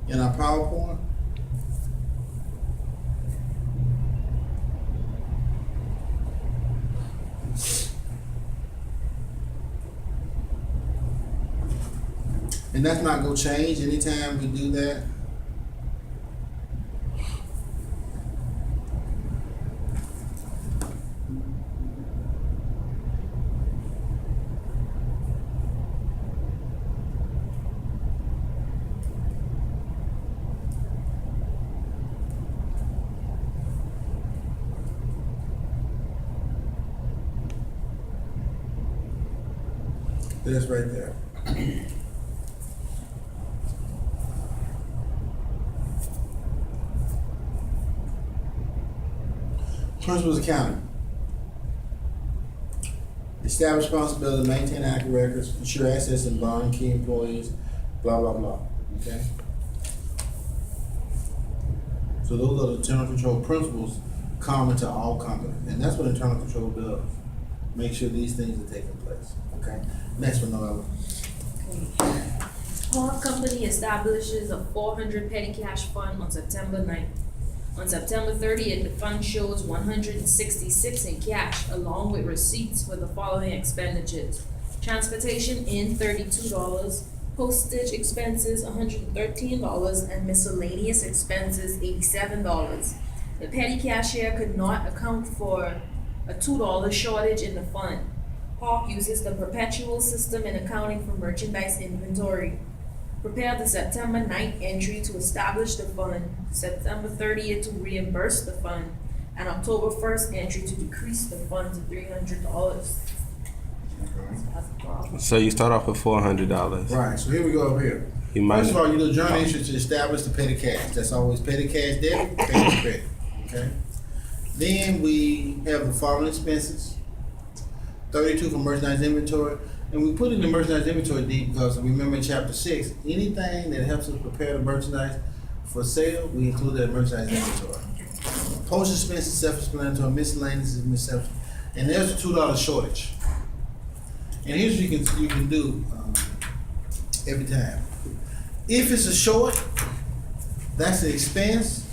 in our PowerPoint. And that's not gonna change anytime we do that. That's right there. Principals accounting. Establish responsibility, maintain accurate records, ensure access and bond key employees, blah, blah, blah. Okay? So those are the internal control principles common to all companies. And that's what internal control does. Make sure these things are taking place. Okay? Next one, Noella. Hall Company establishes a 400 petty cash fund on September 9th. On September 30th, the fund shows 166 in cash, along with receipts for the following expenditures: transportation in $32, postage expenses $113, and miscellaneous expenses $87. The petty cashier could not account for a $2 shortage in the fund. Hawk uses the perpetual system in accounting for merchandise inventory. Prepare the September 9th entry to establish the fund, September 30th to reimburse the fund, and October 1st entry to decrease the fund to $300. That's a problem. So you start off with $400. Right, so here we go up here. You might. First of all, you do journal entry to establish the petty cash. That's always petty cash debit, petty credit. Okay? Then we have the following expenses. 32 for merchandise inventory. And we put in the merchandise inventory deep because remember in chapter 6, anything that helps us prepare the merchandise for sale, we include that in merchandise inventory. Postage expenses, self-explanatory, miscellaneous is miscellaneous. And there's a $2 shortage. And here's what you can do every time. If it's a short, that's an expense.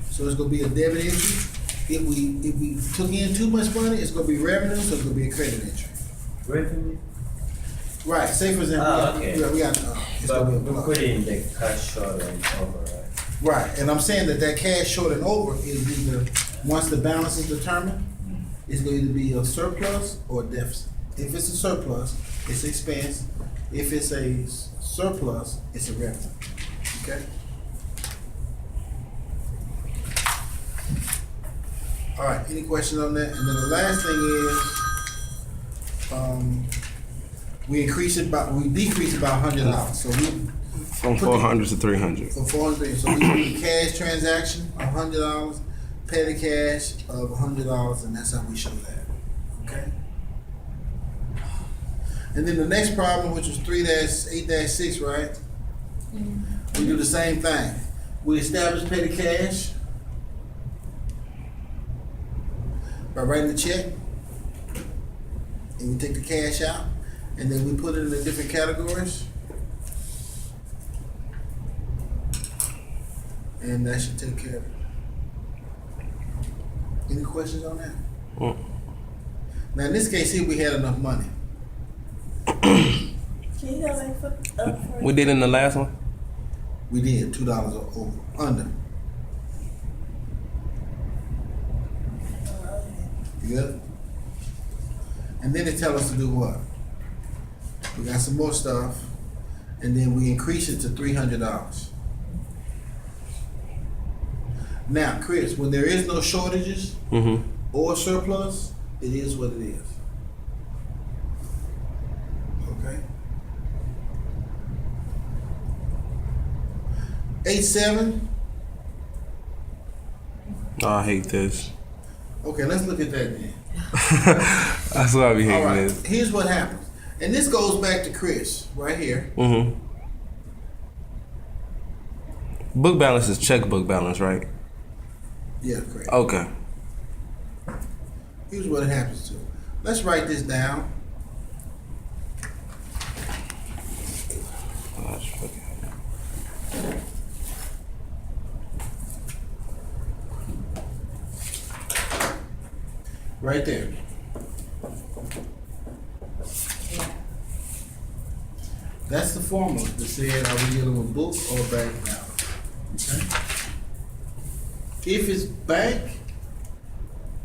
So it's gonna be a debit entry. If we took in too much money, it's gonna be revenue, so it's gonna be a credit entry. Revenue? Right, say for example, Okay. we got it's But gonna be a we plus. put it in the cash short and over, right? Right, and I'm saying that cash short and over is either, once the balance is determined, it's gonna either be a surplus or a deficit. If it's a surplus, it's expense. If it's a surplus, it's a revenue. Okay? All right, any questions on that? And then the last thing is, we decrease it by $100. So we From 400 to 300. for 400. So we do the cash transaction of $100, petty cash of $100, and that's how we show that. Okay. And then the next problem, which was 3-8-6, right? We do the same thing. We establish petty cash by writing the check, and we take the cash out, and then we put it in the different categories. And that should take care of it. Any questions on that? Mm. Now in this case here, we had enough money. Can you go back for We did in the last one? We did $2 or over, under. You good? And then they tell us to do what? We got some more stuff, and then we increase it to $300. Now, Chris, when there is no shortages Mm-hmm. or surplus, it is what it is. Okay? 8-7. Oh, I hate this. Okay, let's look at that then. That's why I be All hating right, this. here's what happens. And this goes back to Chris, right here. Mm-hmm. Book balance is checkbook balance, right? Yeah, correct. Okay. Here's what it happens to. Let's write this down. Gosh, okay. Right there. Yeah. That's the formula that said, are we dealing with book or bank balance? Okay? If it's bank,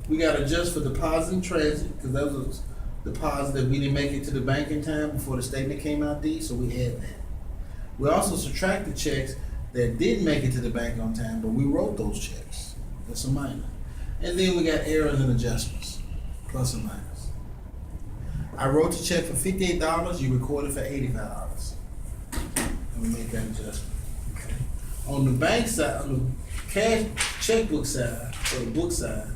we gotta adjust for deposit and transit, because those was deposits that we didn't make it to the bank in time before the statement came out due, so we add that. We also subtract the checks that didn't make it to the bank on time, but we wrote those checks. That's a minus. And then we got errors and adjustments, plus or minus. I wrote the check for $58, you recorded for $85. And we make that adjustment. Okay. On the bank side, on the cash checkbook side, or the book side,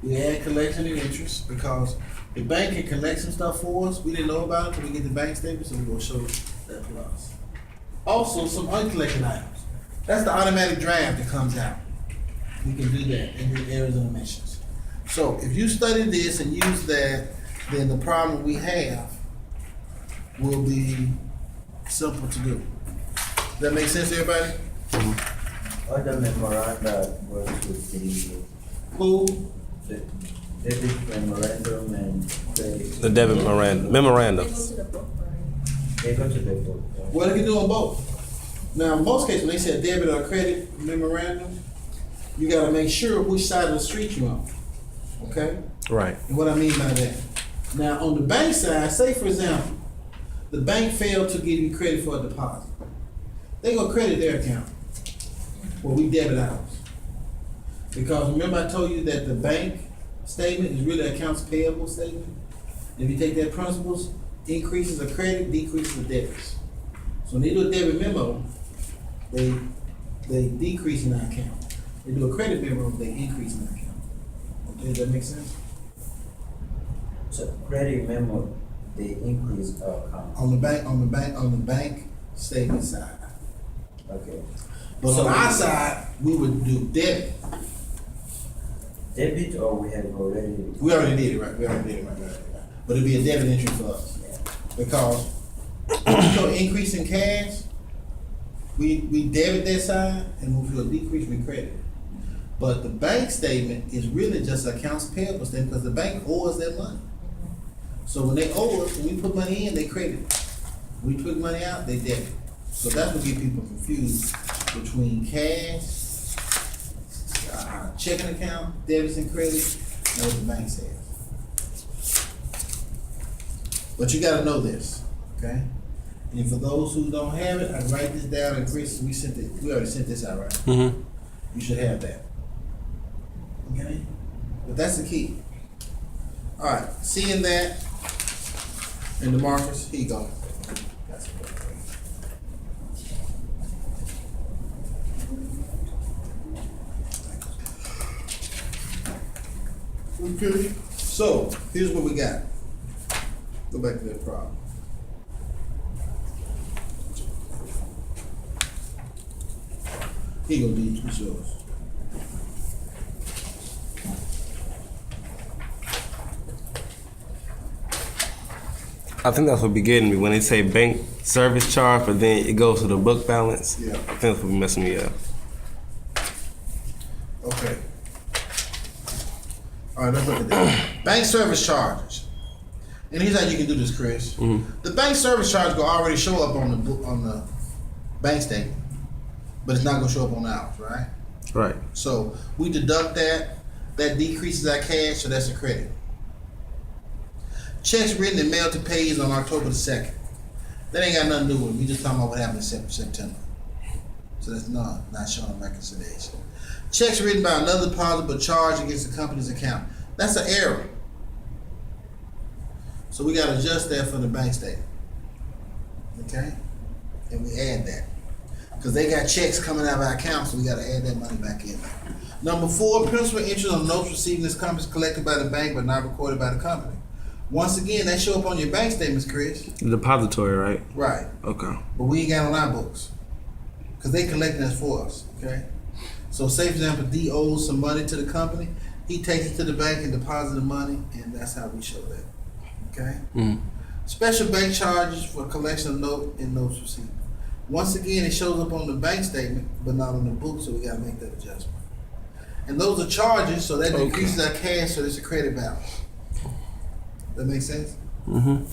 we add collection and interest because the bank can collect some stuff for us. We didn't know about it until we get the bank statement, so we're gonna show that plus. Also, some uncollected items. That's the automatic draft that comes out. We can do that and do errors and omissions. So if you study this and use that, then the problem we have will be simple to do. Does that make sense to everybody? Other memoranda works with the Who? debit memorandum and credit. The debit memorandum. They go Memorandums. to the book, right? They go to the book. Well, they can do them both. Now, in most cases, when they say debit or credit memorandum, you gotta make sure which side of the street you're on. Okay? Right. And what I mean by that. Now, on the bank side, say for example, the bank failed to give you credit for a deposit. They gonna credit their account. Well, we debit ours. Because remember I told you that the bank statement is really accounts payable statement? If you take that principles, increases of credit, decreases of debits. So when they do a debit memo, they decrease in our account. They do a credit memo, they increase in our account. Okay, does that make sense? So credit memo, they increase our account. On the bank statement side. Okay. But So on our we- side, we would do debit. Debit or we have already? We already did it, right? We already did it, right. But it'd be a debit entry for us. Because if we show increase in cash, we debit that side, and when we feel a decrease, we credit. But the bank statement is really just accounts payable statement, because the bank owes that money. So when they owe us, when we put money in, they credit. When we put money out, they debit. So that's what get people confused between cash, checking account, debits and credit, and what the bank says. But you gotta know this, okay? And for those who don't have it, I write this down, and Chris, we already sent this out, right? Mm-hmm. You should have that. Okay? But that's the key. Alright, seeing that, and the markers, here you go. That's it. Okay, so here's what we got. Go back to that problem. Here you go, D. What's yours? I think that's what be getting me when they say bank service charge, but then it goes to the book balance. Yeah. I think that's what be messing me up. Okay. All right, let's look at that. Bank service charges. And here's how you can do this, Chris. The bank service charge will already show up on the bank statement, but it's not gonna show up on ours, right? Right. So we deduct that. That decreases our cash, so that's a credit. Checks written and mailed to pays on October the 2nd. That ain't got nothing to do with it. We just talking about what happened in September. So that's not showing reconciliation. Checks written by another deposit but charged against the company's account. That's an error. So we gotta adjust that for the bank statement. Okay? And we add that. Because they got checks coming out of our account, so we gotta add that money back in. Number 4, principal interest on notes received in this company is collected by the bank but not recorded by the company. Once again, they show up on your bank statements, Chris. The depository, right? Right. Okay. But we ain't got on our books. Because they collecting this for us, okay? So say, for example, D owes some money to the company. He takes it to the bank and deposits the money, and that's how we show that, okay? Mm. Special bank charges for collection of note and notes received. Once again, it shows up on the bank statement, but not on the book, so we gotta make that adjustment. And those are charges, so that Okay. decreases our cash, so there's a credit balance. That make sense? Mm-hmm.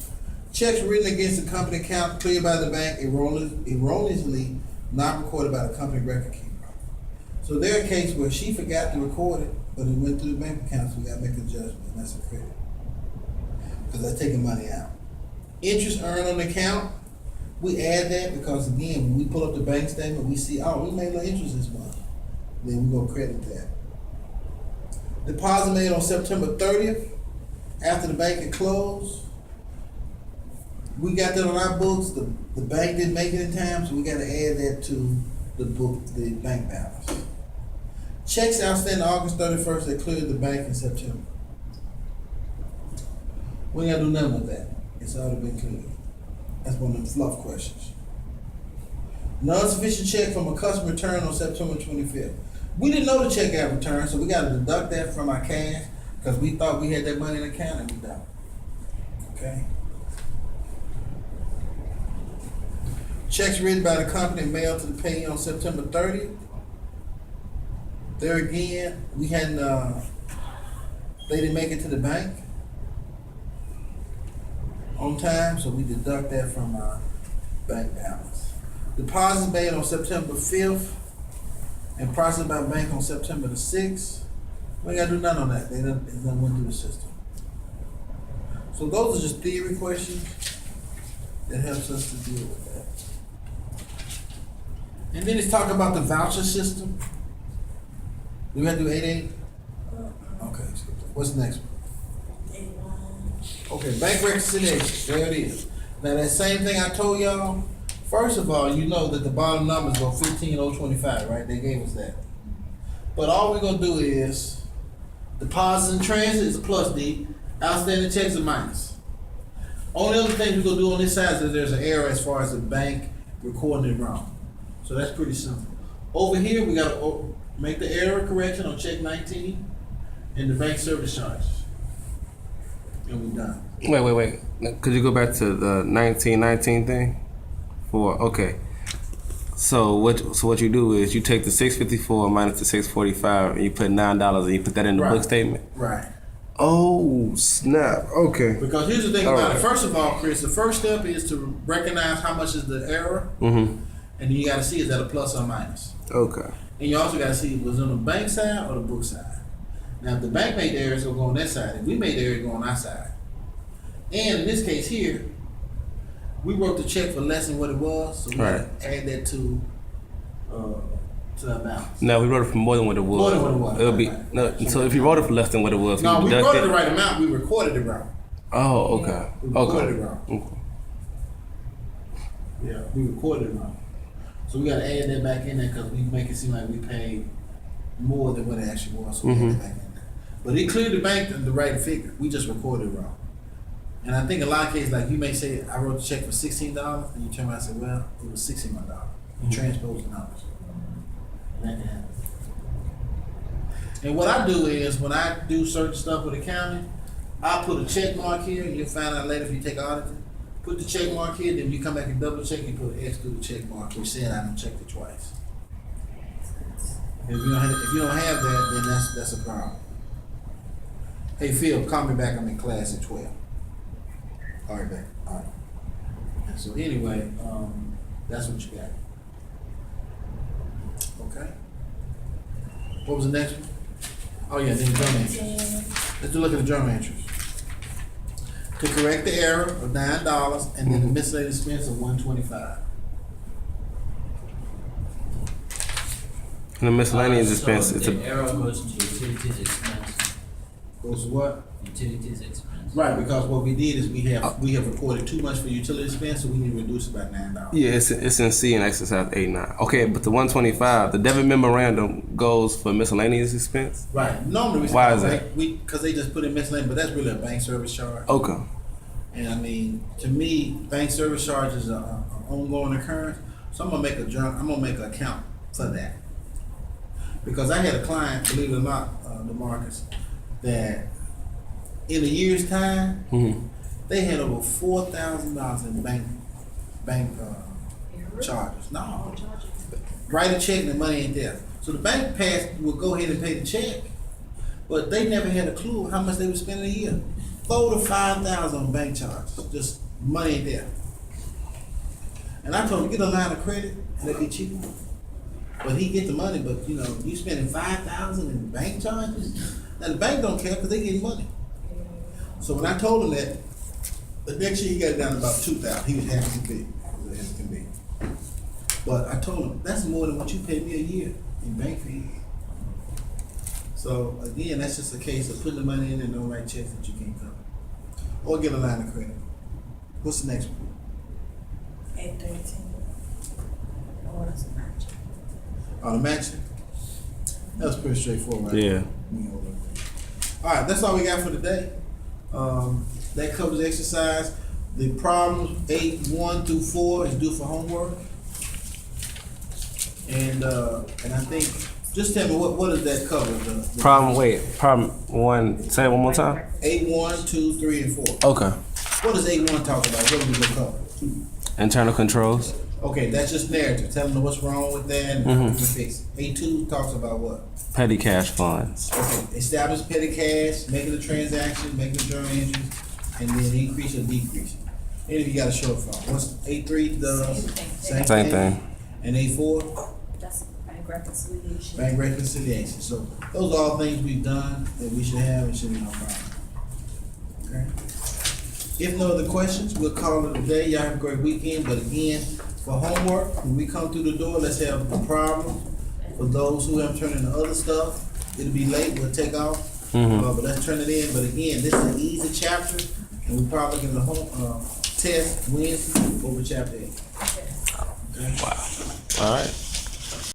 Checks written against the company account cleared by the bank erroneously not recorded by the company record keeper. So there are cases where she forgot to record it, but it went through the bank account, so we gotta make a judgment, and that's a credit. Because that's taking money out. Interest earned on the account, we add that because again, when we pull up the bank statement, we see, oh, we made a little interest this month. Then we gonna credit that. Deposit made on September 30th, after the bank had closed. We got that on our books, the bank didn't make it in time, so we gotta add that to the book, the bank balance. Checks outstanding August 31st that cleared the bank in September. We ain't gotta do nothing with that. It's already been cleared. That's one of them fluff questions. Non-sufficient check from a customer returned on September 25th. We didn't know the check got returned, so we gotta deduct that from our cash, because we thought we had that money in the account and we don't. Okay? Checks written by the company and mailed to the payee on September 30th. There again, we hadn't, they didn't make it to the bank on time, so we deduct that from our bank balance. Deposits made on September 5th and processed by bank on September the 6th. We ain't gotta do nothing on that. It done went through the system. So those are just theory questions that helps us to deal with that. And then it's talking about the voucher system. Do we have to do 8A? Okay, skip that. What's the next one? Okay, bank reconciliation, there it is. Now that same thing I told y'all, first of all, you know that the bottom numbers go 15,025, right? They gave us that. But all we're gonna do is deposits and transit is a plus D, outstanding checks are minus. Only other thing we're gonna do on this side is that there's an error as far as the bank recording it wrong. So that's pretty simple. Over here, we gotta make the error correction on check 19 and the bank service charges. And we're done. Wait. Could you go back to the 1919 thing? Okay. So what you do is you take the 654 minus the 645 and you put $9 and you put that in the book statement. Right. Oh snap! Okay. Because here's the thing All about right. it. First of all, Chris, the first step is to recognize how much is the error, Mm-hmm. and then you got to see is that a plus or minus. Okay. And you also got to see was it on the bank side or the book side. Now, if the bank made the error, it's gonna go on that side. If we made the error, it's go on our side. And in this case here, we wrote the check for less than what it was, so we Right. gotta add that to the balance. No, we wrote it for more than what it was. More than what it was, It'll be right. no. So if you wrote it for less than what it was, No, you we deduct wrote it. the right amount. We recorded it wrong. Oh, okay. We recorded it Okay. wrong. Okay. Yeah, we recorded it wrong. So we gotta add that back in there because we make it seem like we paid more than what it actually was. So we add it back in there. But it cleared the bank the right figure. We just recorded it wrong. And I think a lot of cases, like you may say, I wrote the check for $16, and you turn around and say, well, it was $61. You transpose the numbers. And that can happen. And what I do is, when I do certain stuff with accounting, I put a check mark here, and you'll find out later if you take auditing. Put the check mark here, then when you come back and double check, you put an X through the check mark, which said I done checked it twice. If you don't have that, then that's a problem. Hey Phil, call me back. I'm in class at 12. All right, back. All right. And so anyway, that's what you got. Okay. What was the next one? Oh yeah, then the journal entries. Let's look at the journal entries. To correct the error of $9 and then the miscellaneous expense of $125. And the miscellaneous expense. So It's the a arrow goes to utilities expense. Goes to what? Utilities expense. Right, because what we did is we have recorded too much for utility expense, so we need to reduce it by $9. yeah. It's in C and exercise 8-9. Okay, but the 125, the debit memorandum goes for miscellaneous expense. Right. Normally, Why is that? Because they just put in miscellaneous, but that's really a bank service charge. Okay. And I mean, to me, bank service charges are an ongoing occurrence. So I'm gonna make an account for that. Because I had a client, believe it or not, DeMarcus, that in a year's time, Mm-hmm. they had over $4,000 in bank charges. No, write a check and the money ain't there. So the bank will go ahead and pay the check, but they never had a clue how much they were spending a year. 4 to 5,000 on bank charges, just money ain't there. And I told him, get a line of credit, and it'd be cheaper. But he get the money, but you know, you spending 5,000 in bank charges, now the bank don't care because they get money. So when I told him that, the next year he got it down to about 2,000. He was happy to be, as can be. But I told him, that's more than what you pay me a year in bank fees. So again, that's just a case of putting the money in and don't write checks that you can't cover. Or get a line of credit. What's the next one? 813. Oh, that's a match. Oh, the matching? That was pretty straightforward, right? Yeah. Alright, that's all we got for today. That covers the exercise. The problems 8-1 through 4 is due for homework. And I think, just tell me what does that cover? Problem one, say it one more time. 8-1, 2, 3, and 4. Okay. What does 8-1 talk about? What do we gonna cover? Internal controls. Okay, that's just narrative, telling them what's wrong with that and how we can fix it. 8-2 talks about what? Petty cash funds. Okay, establish petty cash, making a transaction, making a journal entries, and then increase or decrease. And if you got a shortfall, what's 8-3 does? Same Same thing. And 8-4? That's bank reconciliation. Bank reconciliation. So those are all things we've done that we should have and should be no problem. Okay? If no other questions, we'll call it a day. Y'all have a great weekend. But again, for homework, when we come through the door, let's have a problem. For those who have turned in the other stuff, it'll be late. We'll take off. But let's turn it in. But again, this is an easy chapter, and we probably get the home test Wednesday over chapter 8. Okay. Okay? Wow. All right.